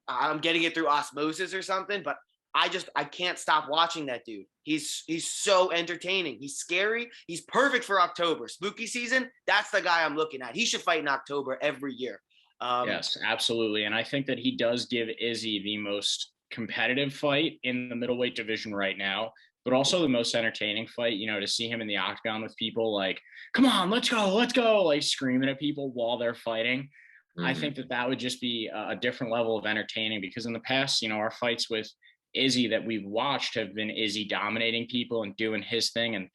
I'm getting it through osmosis or something, but I can't stop watching that dude. He's so entertaining. He's scary. He's perfect for October. Spooky season, that's the guy I'm looking at. He should fight in October every year. Yes, absolutely. And I think that he does give Izzy the most competitive fight in the middleweight division right now, but also the most entertaining fight, to see him in the octagon with people like, come on, let's go, like screaming at people while they're fighting. I think that would just be a different level of entertaining, because in the past, our fights with Izzy that we've watched have been Izzy dominating people and doing his thing and,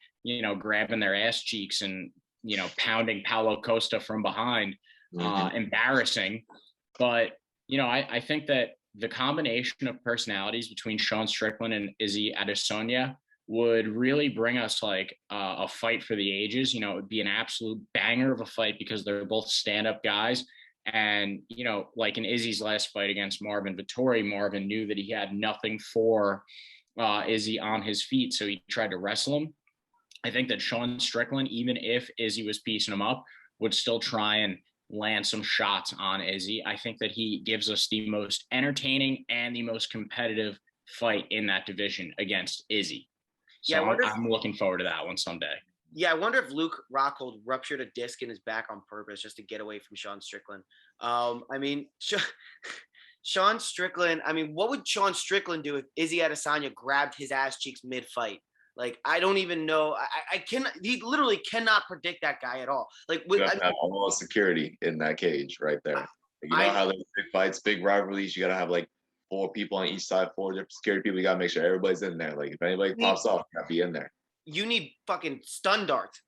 grabbing their ass cheeks and, pounding Paulo Costa from behind, embarrassing. But, I think that the combination of personalities between Sean Strickland and Izzy Adesanya would really bring us like a fight for the ages. It would be an absolute banger of a fight because they're both stand-up guys. And, like in Izzy's last fight against Marvin Vettori, Marvin knew that he had nothing for Izzy on his feet, so he tried to wrestle him. I think that Sean Strickland, even if Izzy was piecing him up, would still try and land some shots on Izzy. I think that he gives us the most entertaining and the most competitive fight in that division against Izzy. So Yeah, I'm looking forward to that one someday. Yeah, I wonder if Luke Rockhold ruptured a disc in his back on purpose just to get away from Sean Strickland. I mean, Sean Strickland, I mean, what would Sean Strickland do if Izzy Adesanya grabbed his ass cheeks mid-fight? Like, I don't even know. He literally cannot predict that guy at all. Like, You have to have all security in that cage right there. Like, you know how there's big fights, big rivalries, you got to have like 4 people on each side, 4 different security people. You got to make sure everybody's in there. Like, if anybody pops off, you got to be in there. You need fucking stun darts,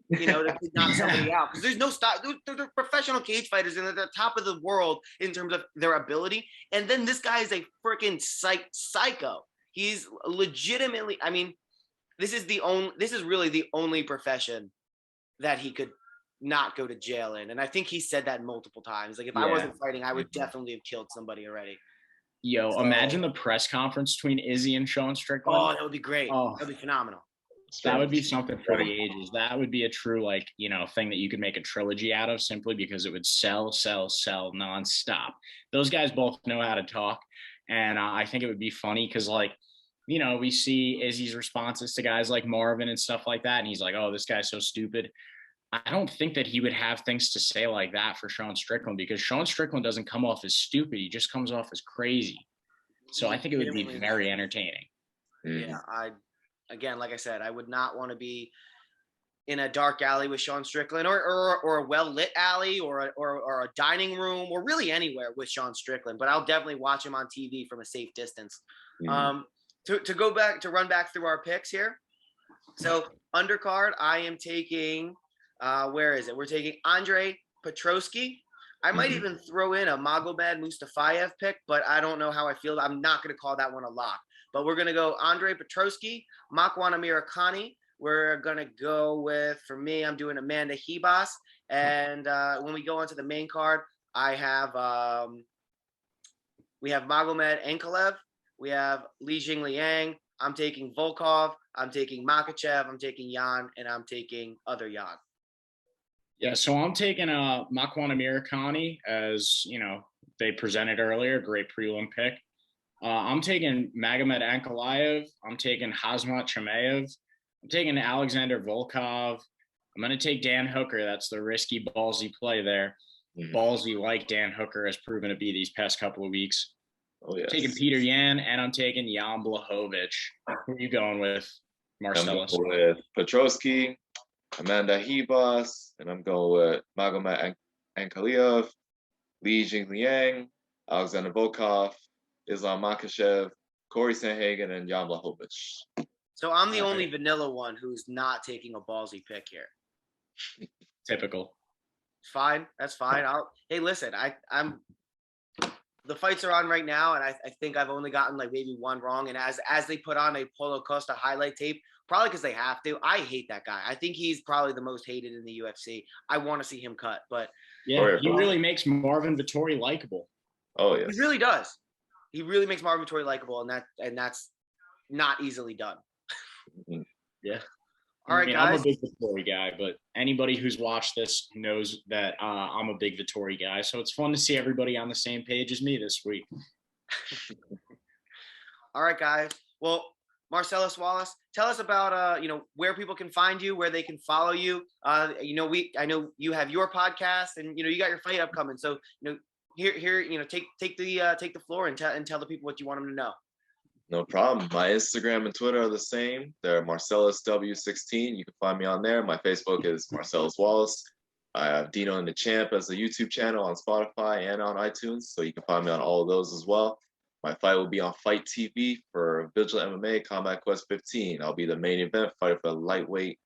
you know, to knock somebody out. Because there's no stop. They're professional cage fighters and they're the top of the world in terms of their ability. And then this guy is a freaking psycho. He's legitimately, I mean, this is really the only profession that he could not go to jail in. And I think he said that multiple times. Like, if I wasn't fighting, I would definitely have killed somebody already. Yo, imagine the press conference between Izzy and Sean Strickland. Oh, that would be great. Oh. That would be phenomenal. That would be something for the ages. That would be a true, like, you know, thing that you could make a trilogy out of, simply because it would sell nonstop. Those guys both know how to talk. And I think it would be funny because, like, you know, we see Izzy's responses to guys like Marvin and stuff like that. And he's like, oh, this guy's so stupid. I don't think that he would have things to say like that for Sean Strickland, because Sean Strickland doesn't come off as stupid. He just comes off as crazy. So I think it would be very entertaining. Yeah, again, like I said, I would not want to be in a dark alley with Sean Strickland, or a well-lit alley, or a dining room, or really anywhere with Sean Strickland. But I'll definitely watch him on TV from a safe distance. To run back through our picks here. So undercard, I am taking, where is it? We're taking Andre Petroski. I might even throw in a Magomed Mustafayev pick, but I don't know how I feel. I'm not going to call that one a lock. But we're going to go Andre Petroski, Makwan Amirkhani. We're going to go with, for me, I'm doing Amanda Hebas. And when we go onto the main card, I have, we have Magomed Ankalaev. We have Jingliang. I'm taking Volkov. I'm taking Makhachev. I'm taking Yan. And I'm taking other Yan. Yeah, so I'm taking Makwan Amirkhani, as, you know, they presented earlier. Great prelim pick. I'm taking Magomed Ankalaev. I'm taking Khamzat Chimaev. I'm taking Alexander Volkov. I'm going to take Dan Hooker. That's the risky, ballsy play there. Ballsy, like Dan Hooker has proven to be these past couple of weeks. Oh, yes. I'm taking Petr Yan, and I'm taking Jan Blachowicz. Who are you going with, Marcellus? I'm going with Petroski, Amanda Hebas, and I'm going with Magomed Ankalaev, Jingliang, Alexander Volkov, Islam Makhachev, Corey Sandhagen, and Jan Blachowicz. So I'm the only vanilla one who's not taking a ballsy pick here. Typical. Fine. That's fine. Hey, listen, I'm the fights are on right now, and I think I've only gotten like maybe one wrong. And as they put on a Paulo Costa highlight tape, probably because they have to, I hate that guy. I think he's probably the most hated in the UFC. I want to see him cut, but yeah, he really makes Marvin Vettori likable. Oh yes, he really does. He really makes Marvin Vettori likable, and that's not easily done. Yeah. All right, guys. I'm a big Vettori guy, but anybody who's watched this knows that I'm a big Vettori guy. So it's fun to see everybody on the same page as me this week. All right, guys. Well, Marcellus Wallace, tell us about where people can find you, where they can follow you. I know you have your podcast, and you got your fight upcoming. So here take the floor and tell the people what you want them to know. No problem. My Instagram and Twitter are the same. They're Marcellus W16. You can find me on there. My Facebook is Marcellus Wallace. I have Dino and the Champ as a YouTube channel on Spotify and on iTunes, so you can find me on all of those as well. My fight will be on Fite TV for Vigilant MMA Combat Quest 15. I'll be the main event fighter for the lightweight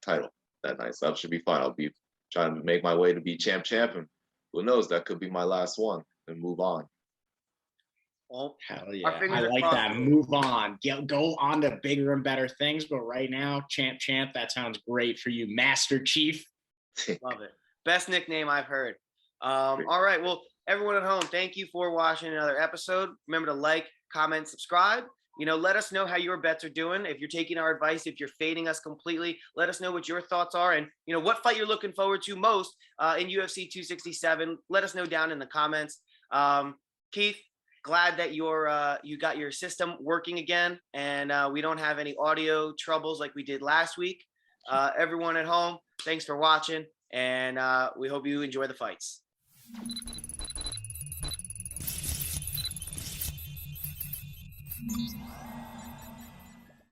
title that night. So that should be fun. I'll be trying to make my way to be champ, and who knows, that could be my last one and move on. Well, hell yeah. I like that. Move on. Go on to bigger and better things. But right now, champ, that sounds great for you, Master Chief. Love it. Best nickname I've heard. All right. Well, everyone at home, thank you for watching another episode. Remember to like, comment, subscribe. let us know how your bets are doing. If you're taking our advice, if you're fading us completely, let us know what your thoughts are. And, what fight you're looking forward to most in UFC 267. Let us know down in the comments. Keith, glad that you got your system working again. And we don't have any audio troubles like we did last week. Everyone at home, thanks for watching. And we hope you enjoy the fights.